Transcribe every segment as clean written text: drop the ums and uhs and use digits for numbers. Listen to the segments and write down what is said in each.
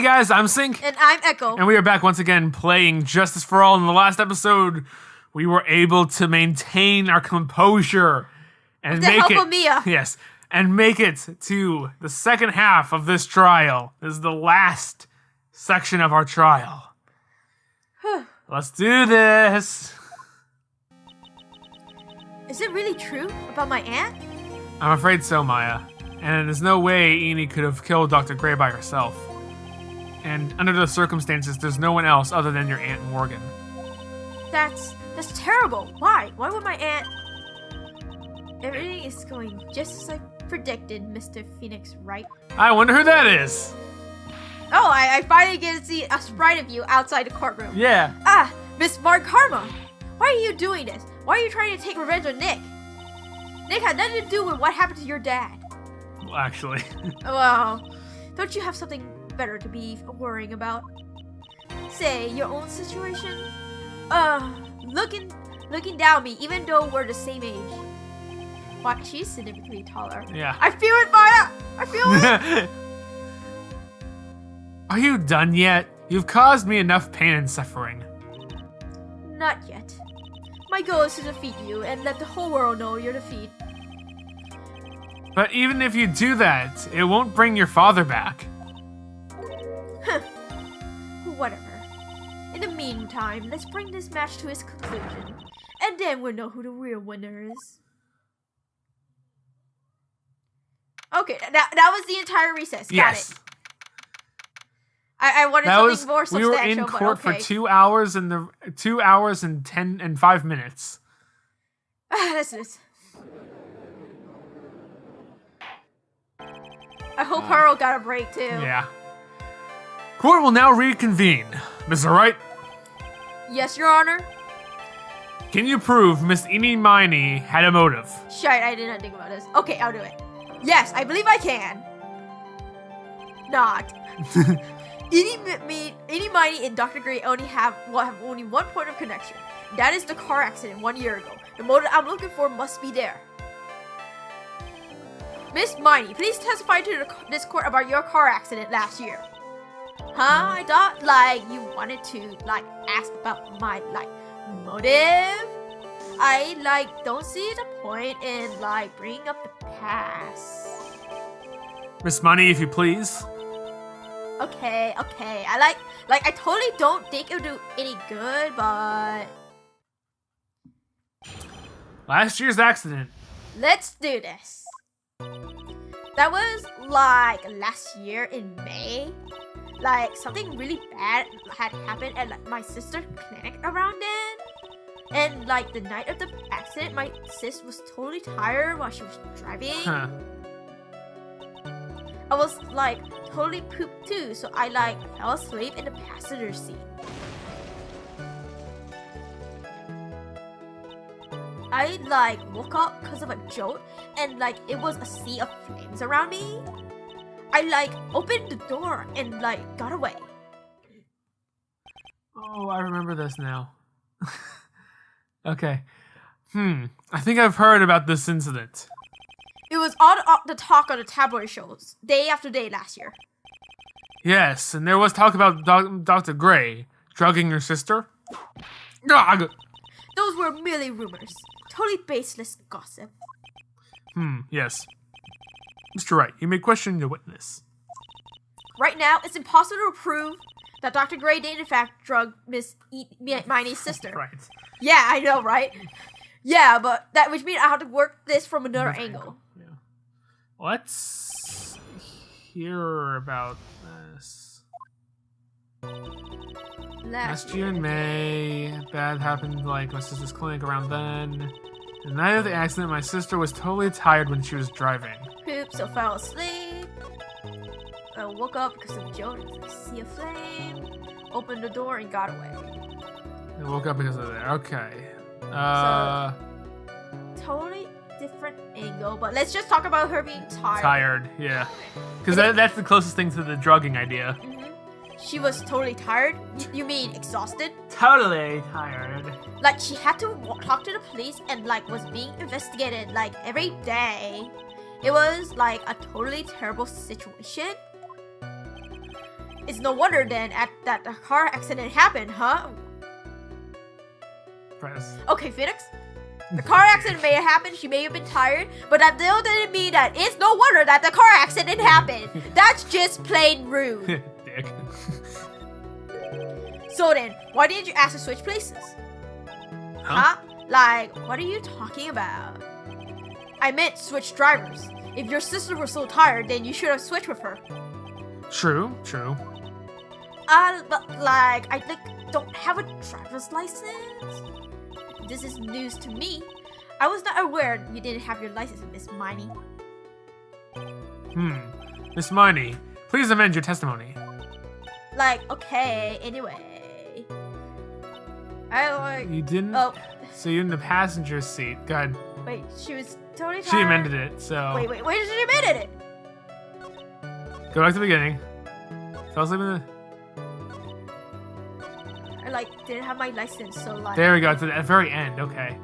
guys, I'm Sync. And I'm Echo. And we are back once again playing Justice for All. In the last episode, we were able to maintain our composure and With the help of Mia. Yes, and make it to the second half of this trial. This is the last section of our trial. Let's do this. Is it really true about my aunt? I'm afraid so, Maya. And there's no way Enid could have killed Dr. Gray by herself. And under the circumstances, there's no one else other than your Aunt Morgan. That's terrible. Why? Why would my aunt... Everything is going just as I predicted, Mr. Phoenix, right? I wonder who that is. Oh, I finally get to see a sprite of you outside the courtroom. Yeah. Ah, Miss Mark Karma. Why are you doing this? Why are you trying to take revenge on Nick? Nick had nothing to do with what happened to your dad. Well, actually. Well, don't you have something better to be worrying about? Say, your own situation? Looking down me, even though we're the same age. Why, she's significantly taller. Yeah. I feel it, Maya! I feel it! Are you done yet? You've caused me enough pain and suffering. Not yet. My goal is to defeat you and let the whole world know your defeat. But even if you do that, it won't bring your father back. Huh. Whatever. In the meantime, let's bring this match to its conclusion. And then we'll know who the real winner is. Okay, that was the entire recess. Yes. Got it. I wanted something more substantial, we were in court for 2 hours and 2 hours and 5 minutes. That's this. I hope Pearl got a break too. Yeah. Court will now reconvene. Mr. Wright? Yes, Your Honor. Can you prove Miss Eenie Miney had a motive? Shite, I did not think about this. Okay, I'll do it. Yes, I believe I can. Not. Eenie Miney and Dr. Gray only have only one point of connection. That is the car accident 1 year ago. The motive I'm looking for must be there. Miss Miney, please testify to this court about your car accident last year. Huh? I thought, you wanted to, ask about my, motive? I, don't see the point in, bringing up the past. Miss Miney, if you please. Okay. I totally don't think it'll do any good, but... Last year's accident. Let's do this. That was, last year in May. Something really bad had happened at, my sister's clinic around then. And, the night of the accident, my sis was totally tired while she was driving. Huh. I was, totally pooped too, so I, fell asleep in the passenger seat. I, woke up because of a jolt, and, it was a sea of flames around me. I, opened the door and, got away. Oh, I remember this now. Okay. I think I've heard about this incident. It was all the talk on the tabloid shows, day after day last year. Yes, and there was talk about Dr. Gray drugging your sister. Those were merely rumors. Totally baseless gossip. Yes. Mr. Wright, you may question the witness. Right now, it's impossible to prove that Dr. Gray did in fact drug Miss Miney's sister. Right. Yeah, I know, right? Yeah, but which means I have to work this from another angle. Yeah. Let's hear about this. Last year in May, bad happened my sister's clinic around then. The night of the accident, my sister was totally tired when she was driving. Poop, so fell asleep. I woke up because of Joe, see a flame, opened the door and got away. I woke up because of that. Okay. So, totally different angle, but let's just talk about her being tired. Tired, yeah. Because that's the closest thing to the drugging idea. Mm-hmm. She was totally tired? You mean exhausted? Totally tired. She had to talk to the police and, was being investigated, every day. It was, a totally terrible situation. It's no wonder then that the car accident happened, huh? Press. Okay, Phoenix. The car accident may have happened, she may have been tired, but that still didn't mean that it's no wonder that the car accident happened. That's just plain rude. Dick. So then, why didn't you ask to switch places? Huh? Like, what are you talking about? I meant switch drivers. If your sister was so tired, then you should have switched with her. True. But like, I don't have a driver's license. This is news to me. I was not aware you didn't have your license, Miss Miney. Miss Miney, please amend your testimony. Like, okay, anyway. You didn't? Oh. So you're in the passenger seat. Go ahead. Wait, she was totally tired. She amended it, so... Wait, she amended it? Go back to the beginning. Fell asleep in the... I, like, didn't have my license, so, like... There we go, to the very end, okay.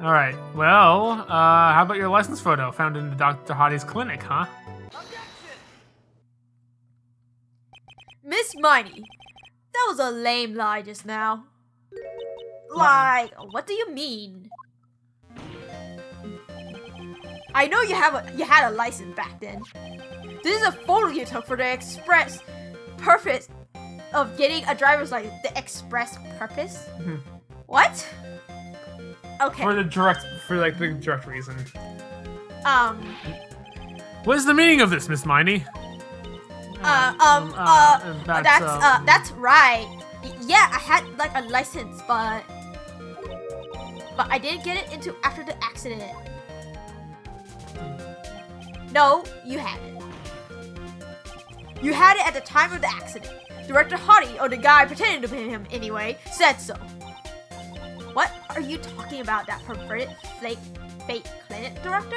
Alright, well, how about your license photo found in Dr. Hottie's clinic, huh? Miss Miney, that was a lame lie just now. Like, what do you mean? I know you had a license back then. This is a photo you took for the express purpose of getting a driver's license. The express purpose? What? Okay. For the direct reason. What is the meaning of this, Miss Miney? That's right. Yeah, I had like a license, but I didn't get it until after the accident. No, you had it. You had it at the time of the accident. Director Hottie, or the guy pretending to be him anyway, said so. What are you talking about, that perverted fake clinic director?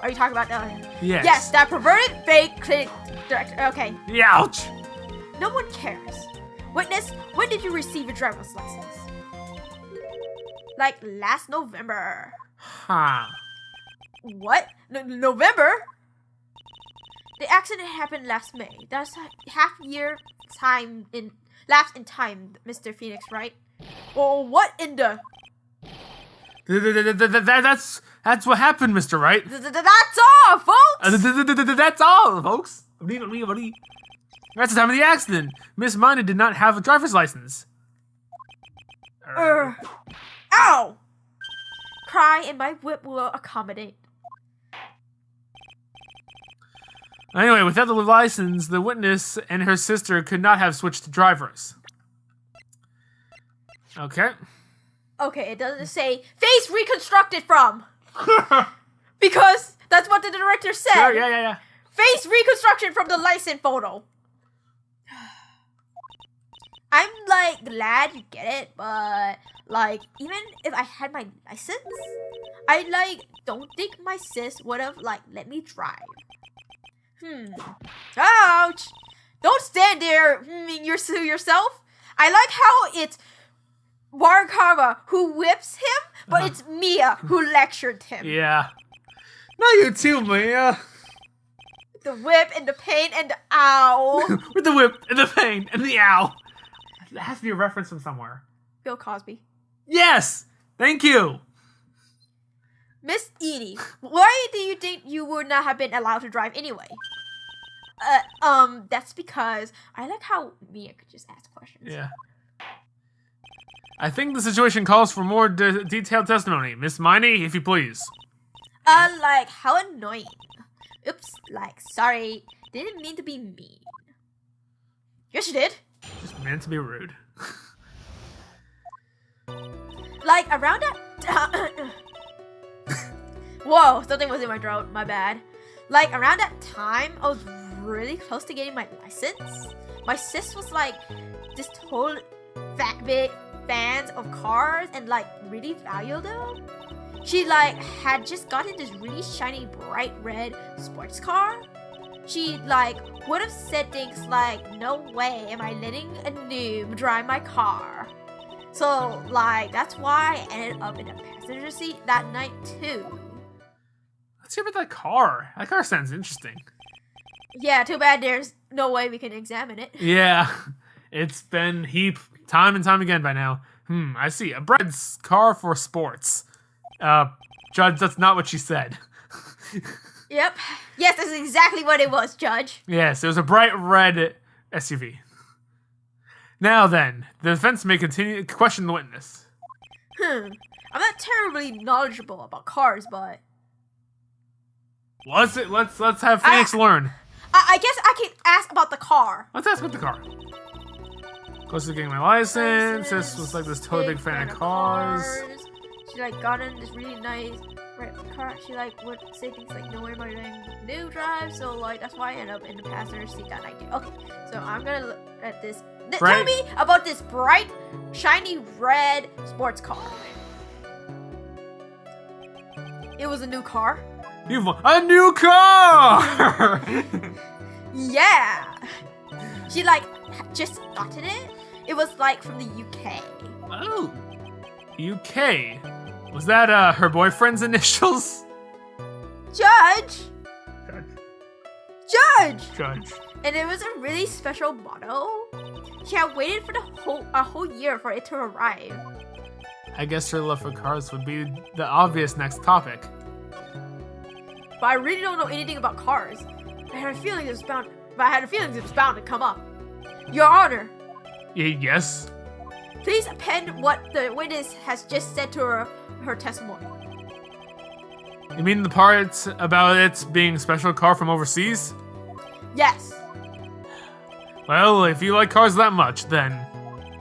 Are you talking about the... Yes. Yes, that perverted fake clinic director. Okay. Ouch! No one cares. Witness, when did you receive a driver's license? Like last November. Huh. What? November? The accident happened last May. That's half year time in lapse in time, Mr. Phoenix, right? Well, what in the... That's what happened, Mr. Wright. That's all, folks! That's all, folks. That's the time of the accident. Miss Miney did not have a driver's license. Ow! Cry and my whip will accommodate. Anyway, without the license, the witness and her sister could not have switched drivers. Okay. Okay, it doesn't say face reconstructed from. Because that's what the director said. Sure, yeah. Face reconstruction from the license photo. I'm like glad you get it, but like even if I had my license, I like don't think my sis would have like let me drive. Ouch! Don't stand there yourself. I like how it's Warkarma who whips him, but it's Mia who lectured him. Yeah. Not you too, Mia. The whip and the pain and the owl. With the whip and the pain and the owl. That has to be a reference from somewhere. Bill Cosby. Yes! Thank you! Miss Edie, why do you think you would not have been allowed to drive anyway? That's because I like how Mia could just ask questions. Yeah. I think the situation calls for more detailed testimony. Miss Miney, if you please. Like, how annoying. Oops, like, sorry. Didn't mean to be mean. Yes, you did. Just meant to be rude. Like, around that... Whoa, something was in my throat. My bad. Like, around that time, I was really close to getting my license. My sis was, like, this total big fans of cars and, like, really valued them. She, like, had just gotten this really shiny, bright red sports car. She, like, would have said things like, no way am I letting a noob drive my car. So, like, that's why I ended up in the passenger seat that night, too. Let's hear about that car. That car sounds interesting. Yeah, too bad there's no way we can examine it. Yeah, it's been time and time again by now. I see. A bright car for sports. Judge, that's not what she said. Yep. Yes, that's exactly what it was, Judge. Yes, it was a bright red SUV. Now then, the defense may continue to question the witness. I'm not terribly knowledgeable about cars, but Let's have Phoenix learn. I guess I can ask about the car. Let's ask about the car. Close to getting my license. This was like this totally big fan of cars. She like got in this really nice red car. She like would say things like "No way am I letting new drive," so like that's why I end up in the passenger seat that night. Okay, so I'm gonna look at this. Tell me about this bright, shiny red sports car. It was a new car. A new car! Yeah. She like just gotten it. It was like from the UK. Oh. UK. Was that her boyfriend's initials? Judge. Judge. And it was a really special model. She had waited for a whole year for it to arrive. I guess her love for cars would be the obvious next topic. But I really don't know anything about cars. I had a feeling it was bound to come up. Your Honor. Yes? Please append what the witness has just said to her testimony. You mean the part about it being a special car from overseas? Yes. Well, if you like cars that much, then...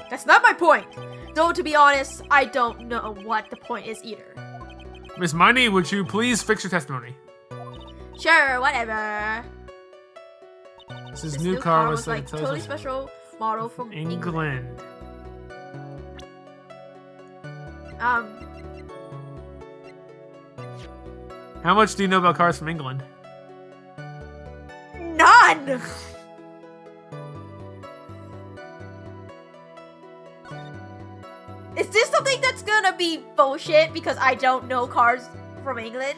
That's not my point. Though, to be honest, I don't know what the point is either. Miss Miney, would you please fix your testimony? Sure, whatever. This new car was like totally special model from England. How much do you know about cars from England? None! Is this something that's gonna be bullshit because I don't know cars from England?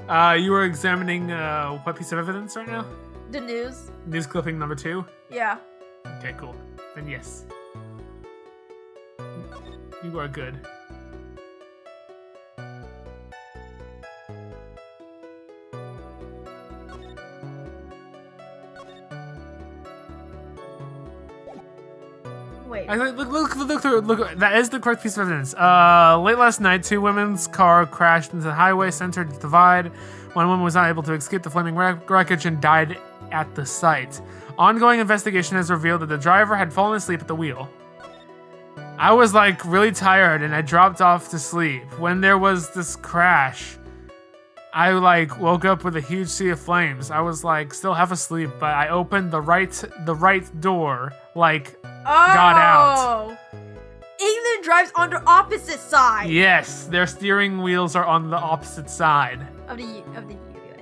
You were examining what piece of evidence right now? The news. News clipping number 2? Yeah. Okay, cool. Then yes. You are good. Wait. Look. That is the correct piece of evidence. Late last night, 2 women's car crashed into the highway center divide. One woman was not able to escape the flaming wreckage and died at the site. Ongoing investigation has revealed that the driver had fallen asleep at the wheel. I was like really tired and I dropped off to sleep. When there was this crash, I like woke up with a huge sea of flames. I was like still half asleep, but I opened the right door, like got out. England drives on the opposite side. Yes, their steering wheels are on the opposite side of the US.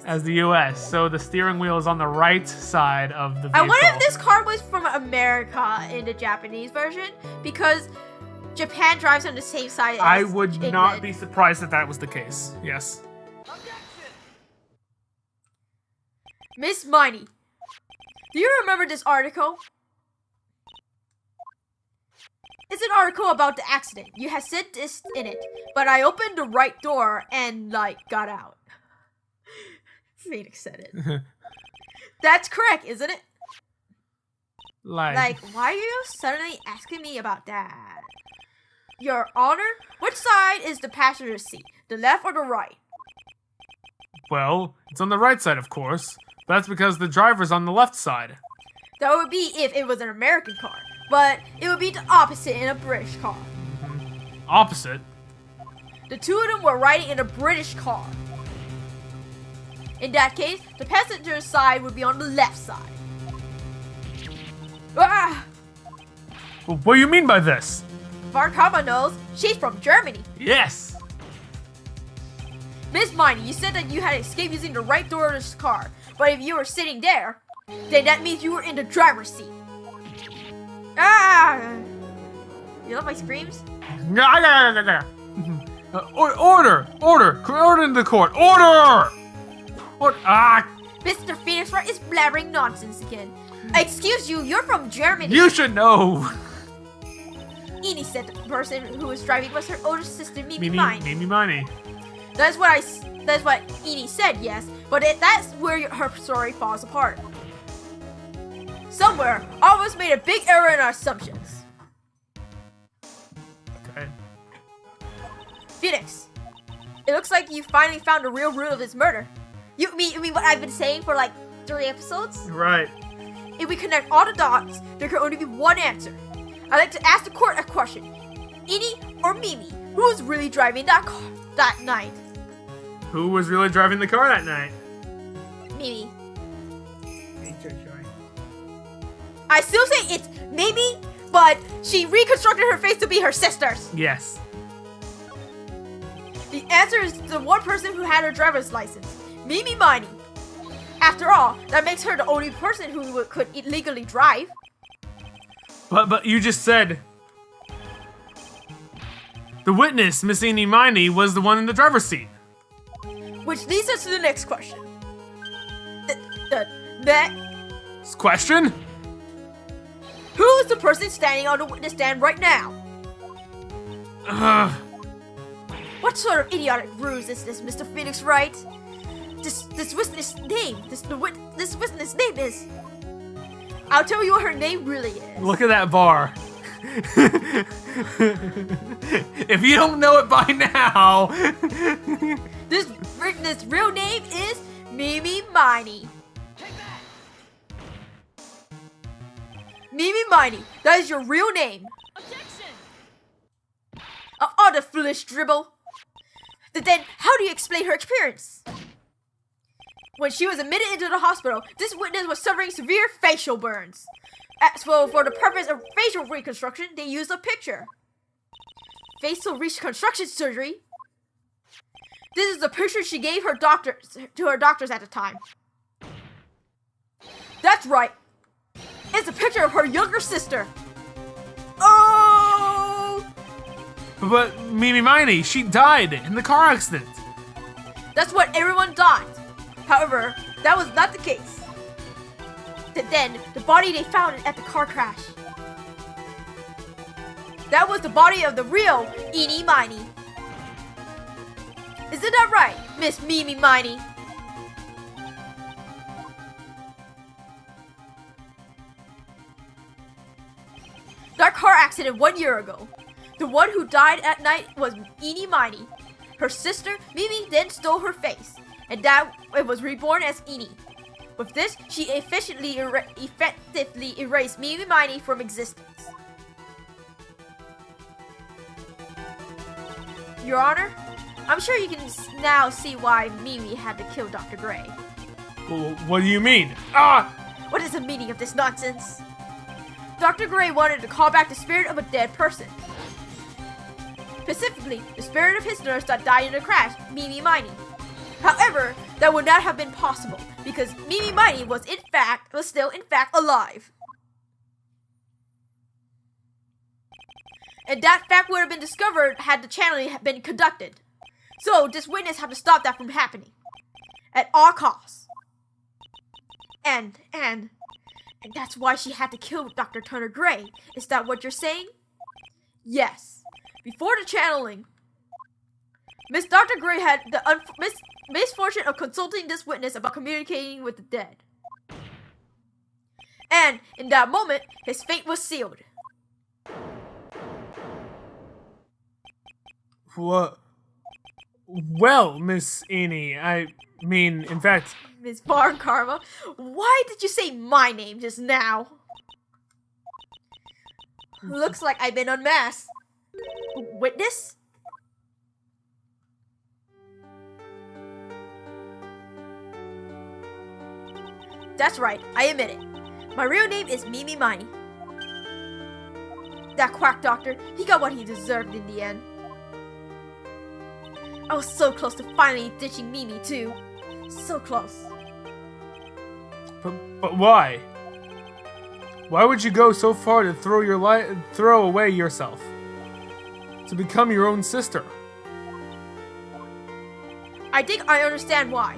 As the US, so the steering wheel is on the right side of the vehicle. I wonder if this car was from America in the Japanese version, because Japan drives on the same side as I would England. not be surprised if that was the case. Yes. Miss Miney, do you remember this article? It's an article about the accident. You had said this in it, but I opened the right door and, like, got out. Phoenix said it. That's correct, isn't it? Like, why are you suddenly asking me about that? Your Honor, which side is the passenger seat? The left or the right? Well, it's on the right side, of course. That's because the driver's on the left side. That would be if it was an American car. But it would be the opposite in a British car. Opposite? The 2 of them were riding in a British car. In that case, the passenger side would be on the left side. Ah! Well, what do you mean by this? Varkama knows. She's from Germany. Yes! Miss Miney, you said that you had escaped using the right door of this car. But if you were sitting there, then that means you were in the driver's seat. Ah! You love my screams? Order in the court. Order! Mr. Phoenix Wright is blabbering nonsense again. Excuse you, you're from Germany. You should know. Edie said the person who was driving was her older sister, Mimi Mine. Mimi Miney. That's what Edie said, yes, but that's where her story falls apart. Somewhere, all of us made a big error in our assumptions. Okay. Phoenix, it looks like you finally found the real root of this murder. You mean what I've been saying for like 3 episodes? Right. If we connect all the dots, there can only be one answer. I'd like to ask the court a question. Edie or Mimi, who was really driving that car that night? Who was really driving the car that night? Mimi. I still say it's Mimi, but she reconstructed her face to be her sister's. Yes. The answer is the one person who had her driver's license, Mimi Miney. After all, that makes her the only person who could illegally drive. But you just said the witness, Miss Eenie Miney, was the one in the driver's seat. Which leads us to the next question. The next question? Who is the person standing on the witness stand right now? What sort of idiotic ruse is this, Mr. Phoenix Wright? This witness name is. I'll tell you what her name really is. Look at that bar. If you don't know it by now. This real name is Mimi Miney. Mimi Miney, that is your real name. Objection! Oh, the foolish dribble. Then, how do you explain her experience? When she was admitted into the hospital, this witness was suffering severe facial burns. So, for the purpose of facial reconstruction, they used a picture. Facial reconstruction surgery? This is the picture she gave to her doctors at the time. That's right. It's a picture of her younger sister. Oh! But Mimi Miney, she died in the car accident. That's what everyone thought. However, that was not the case. Then, the body they found at the car crash. That was the body of the real Eenie Miney. Isn't that right, Miss Mimi Miney? That car accident 1 year ago. The one who died at night was Eenie Miney. Her sister, Mimi, then stole her face, and that it was reborn as Eenie. With this, she effectively erased Mimi Miney from existence. Your Honor, I'm sure you can now see why Mimi had to kill Dr. Gray. Well, what do you mean? Ah! What is the meaning of this nonsense? Dr. Gray wanted to call back the spirit of a dead person. Specifically, the spirit of his nurse that died in a crash, Mimi Miney. However, that would not have been possible because Mimi Miney was still in fact alive. And that fact would have been discovered had the channeling been conducted. So this witness had to stop that from happening. At all costs. And that's why she had to kill Dr. Turner Gray. Is that what you're saying? Yes. Before the channeling, Miss Dr. Gray had the misfortune of consulting this witness about communicating with the dead. And in that moment, his fate was sealed. What? Well, Miss Eenie, I mean, in fact... Miss Barn Karma, why did you say my name just now? Looks like I've been unmasked. Witness? That's right, I admit it. My real name is Mimi Miney. That quack doctor, he got what he deserved in the end. I was so close to finally ditching Mimi too. So close. But why? Why would you go so far to throw away yourself? To become your own sister? I think I understand why.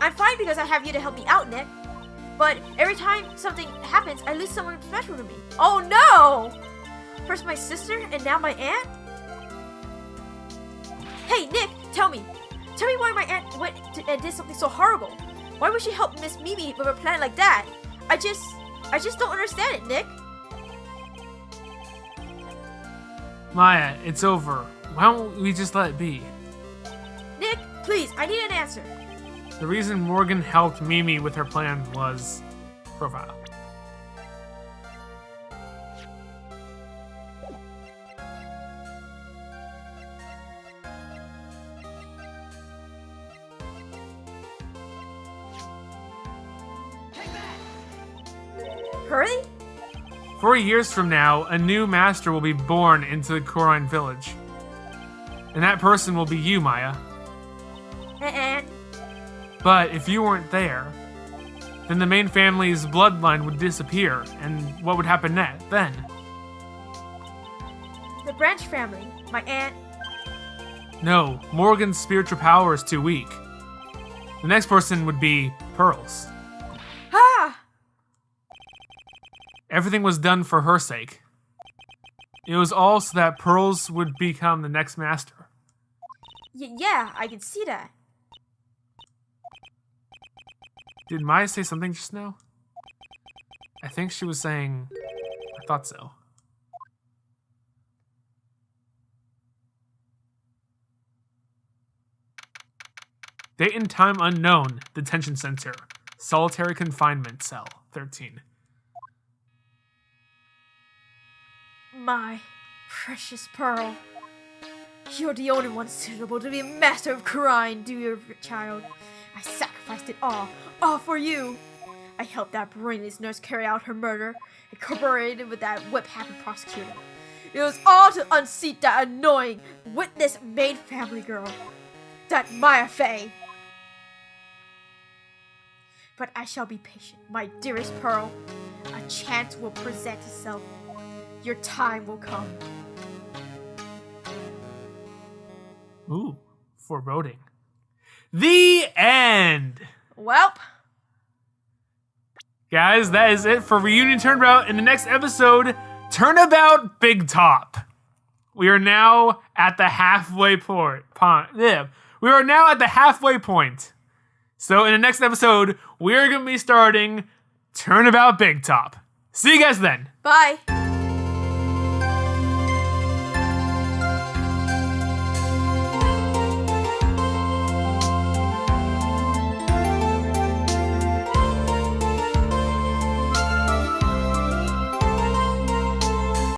I'm fine because I have you to help me out, Nick. But every time something happens, I lose someone special to me. Oh no! First my sister, and now my aunt? Hey, Nick, tell me. Tell me why my aunt went and did something so horrible. Why would she help Miss Mimi with a plan like that? I just don't understand it, Nick. Maya, it's over. Why don't we just let it be? Nick, please, I need an answer. The reason Morgan helped Mimi with her plan was profile. Hurry? 4 years from now, a new master will be born into the Corine village. And that person will be you, Maya. And But if you weren't there, then the main family's bloodline would disappear, and what would happen then? the Branch family, my aunt. No, Morgan's spiritual power is too weak. The next person would be Pearls. Ah! Everything was done for her sake. It was all so that Pearls would become the next master. Yeah, I can see that. Did Maya say something just now? I think she was saying, I thought so. Date and time unknown, detention center, solitary confinement cell, 13. My precious Pearl. You're the only one suitable to be a master of crime, dear child. I sacrificed it all for you. I helped that brainless nurse carry out her murder, and cooperated with that whip-happy prosecutor. It was all to unseat that annoying, witness maid family girl, that Maya Fey. But I shall be patient, my dearest Pearl. A chance will present itself. Your time will come. Ooh, foreboding. The end! Welp. Guys, that is it for Reunion Turnabout. In the next episode, Turnabout Big Top. We are now at the halfway point. We are now at the halfway point. So in the next episode, we're going to be starting Turnabout Big Top. See you guys then. Bye.